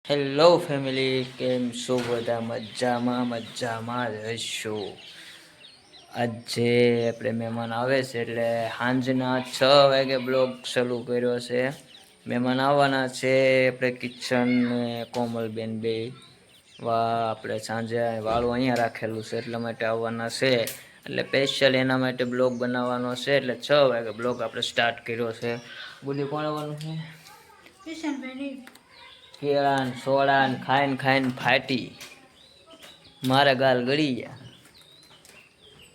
Hello family, કેમ છો બધા? મજામાં રહેશો. આજે આપણે મહેમાન આવે છે એટલે સાંજના 6 વાગે બ્લોગ ચાલુ કર્યો છે. મહેમાન આવવાના છે. આપણે કિચન ને કોમલબેન બે આપણે સાંજે વાળું અહીંયા રાખેલું છે એટલા માટે આવવાના છે. એટલે સ્પેશિયલ એના માટે બ્લોગ બનાવવાનો છે. એટલે 6 વાગે બ્લોગ આપણે સ્ટાર્ટ કર્યો છે. બોલી કોણ આવવાનું છે? કેળા ને સોડા ને ખાઈને ફાટી મારા ગાલ ગળી ગયા.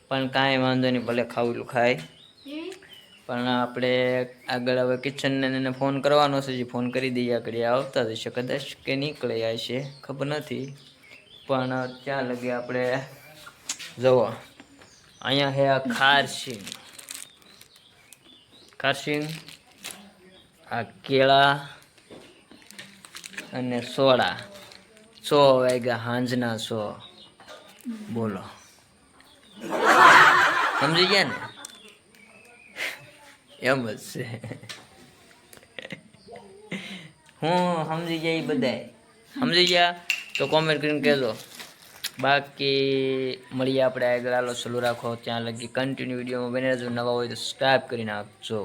પણ કાંઈ વાંધો નહીં, ભલે ખાવું ખાય. પણ આપણે આગળ હવે કિચનને એને ફોન કરવાનો છે. જે ફોન કરી દઈએ આગળ આવતા જશે કદાચ, કે નીકળે છે ખબર નથી. પણ ત્યાં લગી આપણે જુઓ, અહીંયા હે આ ખારસિંગ, આ કેળા અને સોડા. 100 વાગ્યા સાંજના 100. બોલો, સમજી ગયા ને? એમ જ છે. હું સમજી ગયા, બધાય સમજી ગયા તો કોમેન્ટ કરીને કહેજો. બાકી મળીએ આપણે આગળ. આલો ચાલુ રાખો ત્યાં લગી કન્ટિન્યુ વિડીયોમાં બને રહેજો. નવા હોય તો સબસ્ક્રાઈબ કરી નાખજો.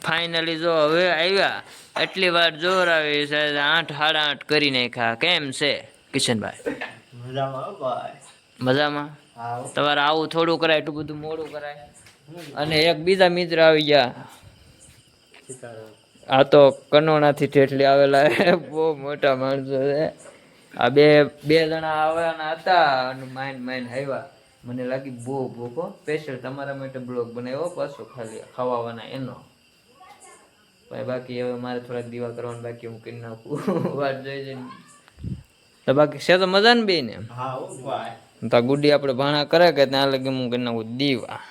ફાઇનલી જો હવે આવ્યા, એટલી વાર જોર આવી છે. 8 સાડા 8 કરી નાખ્યા. કેમ છે કિશનભાઈ? મજામાં. તમારે આવું થોડું કરાય, એટલું બધું મોડું કરાય. અને એક બીજા મિત્ર આવી ગયા. આ તો કનોણાથી ઠેઠલી આવેલા બહુ મોટા માણસો છે. આ બે જણા આવવાના હતા અને માઇન આવ્યા. મને લાગી બહુ ભૂખો, સ્પેશિયલ તમારા માટે બ્લોગ બનાવ્યો પાછો, ખાલી ખાવાના એનો. બાકી હવે મારે થોડાક દીવા કરવાનું બાકી, હું કરી નાખું. વાત જોઈ જઈને તો બાકી છે તો મજા ને બે ને. તો ગુડી આપણે ભાણા કરે કે ત્યાં લગી હું કરી નાખું દીવા.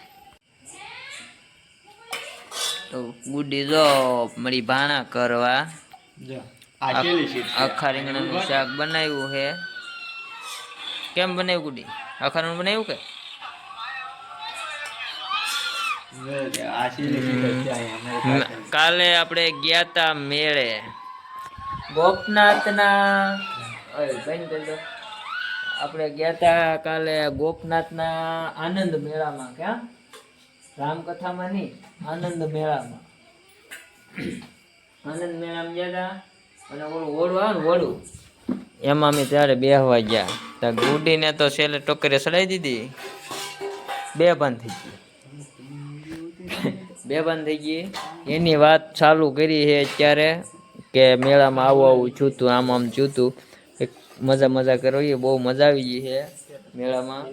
તો ગુડી જો મારી ભાણા કરવા આખા રીંગણાનું શાક બનાવ્યું છે. કેમ બનાવ્યું ગુડી? આખા રીંગણું બનાવ્યું કે? કાલે આપણે ગયા તા મેળે ગોપનાથના. આપણે ગયા તા કાલે ગોપનાથના આનંદ મેળામાં. ક્યાં? રામકથામાં નહીં, આનંદ મેળામાં. આનંદ મેળામાં ગયા હતા. અને ઓલું ઓળું આવે ને ઓળું, એમાં અમે ત્યારે બેહવા ગયા. તો ગુડીને તો છેલ્લે ટોકરે ચડાવી દીધી. બેભાન થઈ ગઈ. એની વાત ચાલુ કરી છે અત્યારે કે મેળામાં આવું છૂતું, આમ છૂતું. મજા કરવી, બહુ મજા આવી ગઈ છે મેળામાં.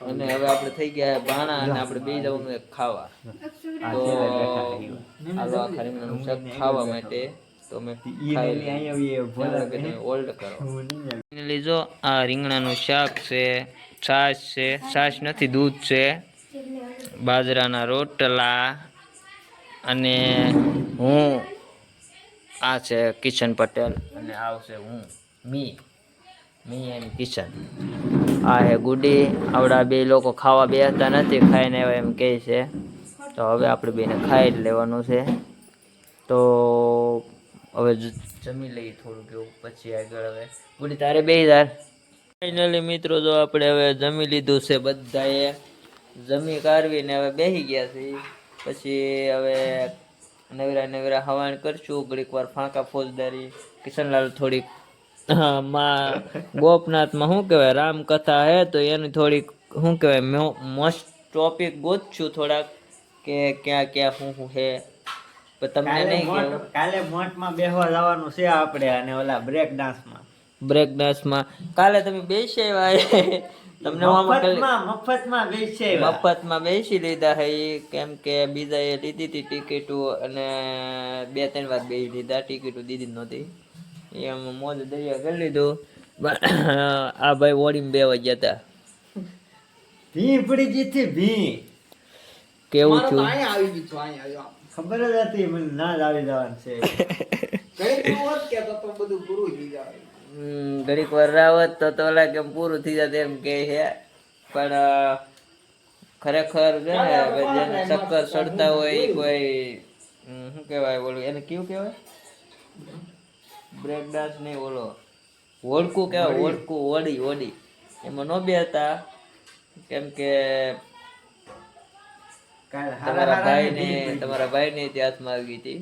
અને હવે આપણે થઈ ગયા ભાણા અને આપણે બે જવાનું ખાવા. તો હાલો આખા રીંગણાનું શાક ખાવા માટે તો મેં ઓલ્ડ કરો. લીધો આ રીંગણાનું શાક છે, છાશ છે, છાશ નથી દૂધ છે, બાજરાના રોટલા. અને હું આ છે કિશન પટેલ અને આવશે હું મી એન્ડ કિશન. આ હે ગુડી. આવડા બે લોકો ખાવા બેસતા નથી, ખાઈને એવા એમ કહે છે. તો હવે આપણે બેને ખાઈ જ લેવાનું છે. તો હવે જમી લઈએ થોડુંક એવું, પછી આગળ. હવે ગુડી તારે બે યાર. ફાઇનલી મિત્રો જો આપણે હવે જમી લીધું છે. બધાએ જમી કાઢવીને હવે બેસી ગયા છે. પછી હવે નવરા હવાણ કરશું. ઘડીક વાર ફાંકા ફોજદારી. કિશનલાલ થોડીક માં ગોપનાથમાં શું કહેવાય રામકથા હે, તો એની થોડીક શું કહેવાય મોસ્ટ ટોપિક ગોતશું થોડાક, કે ક્યાં શું હે. પણ તમને નહીં કહેવું. કાલે મોટમાં બેસવા જવાનું છે આપણે, અને ઓલા બ્રેક ડાન્સમાં કાલે તમે બેસી આવ્યા. તમને મફતમાં બેસી લીધા હે. કેમ કે બીજા એ લીધી હતી ટિકિટો, અને 2-3 વાર બેસી લીધા. ટિકિટો દીધી નહોતી, એમ મોજ દરિયા કરી લીધું. આ ભાઈ ઓડીમાં બેવા ગયા હતા. ભી પડી ગઈ હતી ભી. કેવું છું ખબર જ હતી મને ના જ આવી જવાનું છે. ઘડીક વાર રાવત તો ઓલા કેમ પૂરું થઈ જતું એમ કે છે. પણ ખરેખર છે ને, જેને ચક્કર ચડતા હોય કોઈ શું કહેવાય, બોલું એને કેવું કહેવાય? બ્રેક ડાન્સ નહીં, બોલો ઓળખું કેવા ઓળખું ઓડી ઓડી એમાં નો બેતા કેમ કે તમારા ભાઈને હાથમાં આવી હતી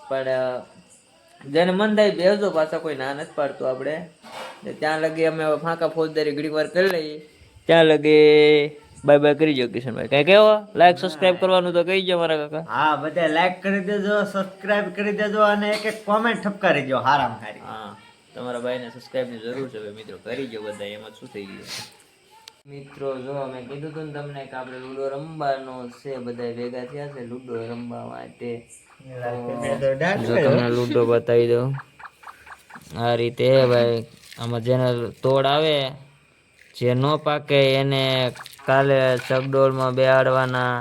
પણ જેને મન થાય બેસજો પાછા કોઈ ના નથી પાડતું આપણે ત્યાં લગી અમે ફાંકા ફોજદારી ઘડીક વાર કરી લઈએ ત્યાં લગી બાય બાય કરી જો કિશનભાઈ કઈ કેવો લાઈક સબસ્ક્રાઇબ કરવાનું તો કહી જો મારા કાકા હા બધા લાઈક કરી દેજો સબસ્ક્રાઇબ કરી દેજો અને એક એક કોમેન્ટ ઠપકારી દેજો હારામાં હારી. હા તમારા ભાઈને સબસ્ક્રાઇબ ની જરૂર છે મિત્રો કરી જો બધા એમાં શું થઈ ગયું મિત્રો જો અમે કીધું હતું ને તમને કે આપણે લૂડો રમવાનો છે બધા ભેગા થયા છે લૂડો રમવા માટે જો તમને લૂડો બતાવી દઉં આ રીતે ભાઈ આમાં જેને તોડ આવે જે નો પાકે એને કાલે ચકડોળમાં બેહાડવાના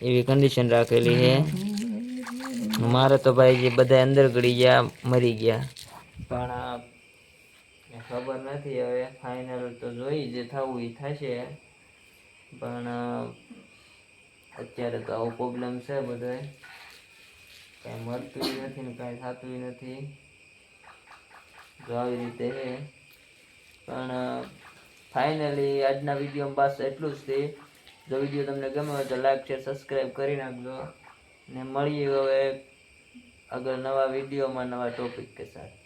એવી કન્ડિશન રાખેલી છે મારે તો ભાઈ જે બધા અંદર ગળી ગયા મરી ગયા પણ ખબર નથી હવે ફાઇનલ તો જોઈ જે થવું એ થશે પણ અત્યારે તો આવો પ્રોબ્લેમ છે બધો કાંઈ મળતું નથી ને કાંઈ થતું નથી જો આવી રીતે છે પણ ફાઇનલી આજના વિડીયોમાં બસ એટલું જ છે જો વિડીયો તમને ગમે હોય તો લાઈક શેર સબસ્ક્રાઈબ કરી નાખજો ને મળીએ હવે અગર નવા વિડીયોમાં નવા ટોપિક કે સાથ